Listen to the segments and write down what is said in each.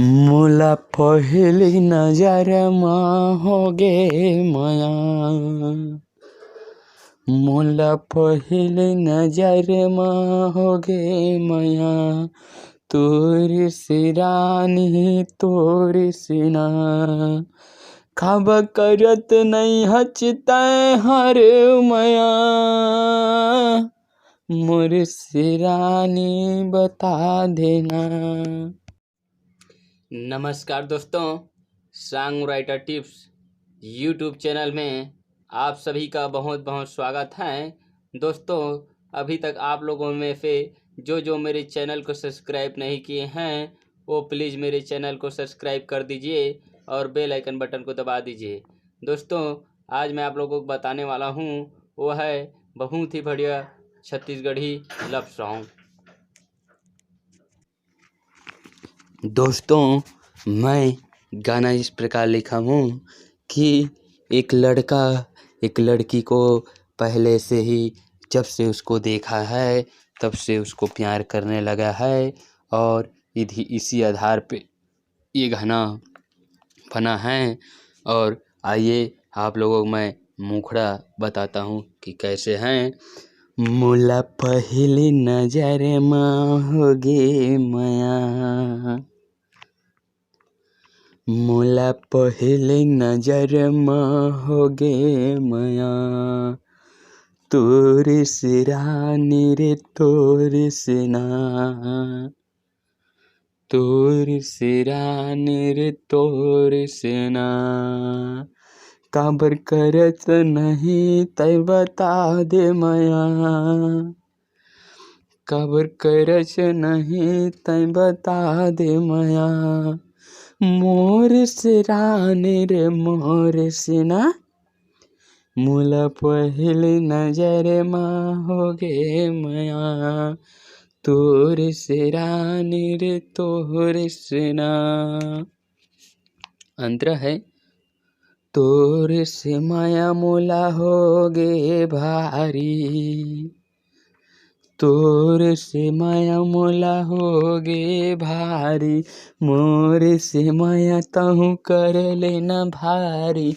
मोला पहिली नजर में होगे माया। मोला पहिली नजर में होगे माया। तोरी सिरानी तोरी सिना खब करत नहीं हचतै हर माया। मोर सिरानी बता देना। नमस्कार दोस्तों, song writer tips YouTube channel में आप सभी का बहुत बहुत स्वागत है। दोस्तों, अभी तक आप लोगों में से जो मेरे चैनल को सब्सक्राइब नहीं किए हैं वो प्लीज़ मेरे चैनल को सब्सक्राइब कर दीजिए और बेल आइकन बटन को दबा दीजिए। दोस्तों, आज मैं आप लोगों को बताने वाला हूँ वो है बहुत ही बढ़िया छत्तीसगढ़ी लव सॉन्ग। दोस्तों, मैं गाना इस प्रकार लिखा हूँ कि एक लड़का एक लड़की को पहले से ही जब से उसको देखा है तब से उसको प्यार करने लगा है और इसी आधार पे ये गाना बना है। और आइए आप लोगों को मैं मुखड़ा बताता हूँ कि कैसे हैं। मोला पहली नजर में होगे माया। मोला पहली नजर में होगे माया। तोरी सिरानी रे तोरी सिना। तोरी सिरानी रे तोरी सिना काबर करत नहीं तै बता दे माया। काबर करत नहीं तै बता दे माया। मोर सिरानी रे मोर सिना मोला पहली नजर में होगे माया। तोर सिरानी रे तोर सिना। अंतरा है तोर से माया मोला होगे भारी। तोर से माया मोला होगे भारी। मोर से माया तहु कर लेना भारी।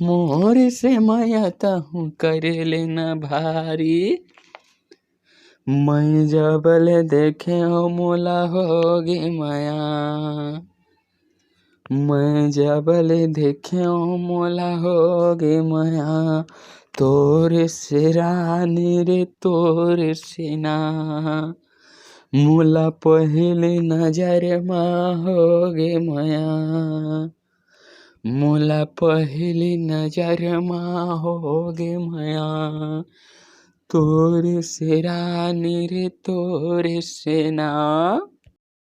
मोर से माया तहु कर लेना भारी। मैं जबल देखे हो मोला होगे माया। मैं जबल देखे हो मोला होगे माया। तोर सिरानी रे तोर सिना मोला पहली नजर में होगे माया। मोला पहली नजर में होगे माया। तोर सिरानी रे तोर सिना।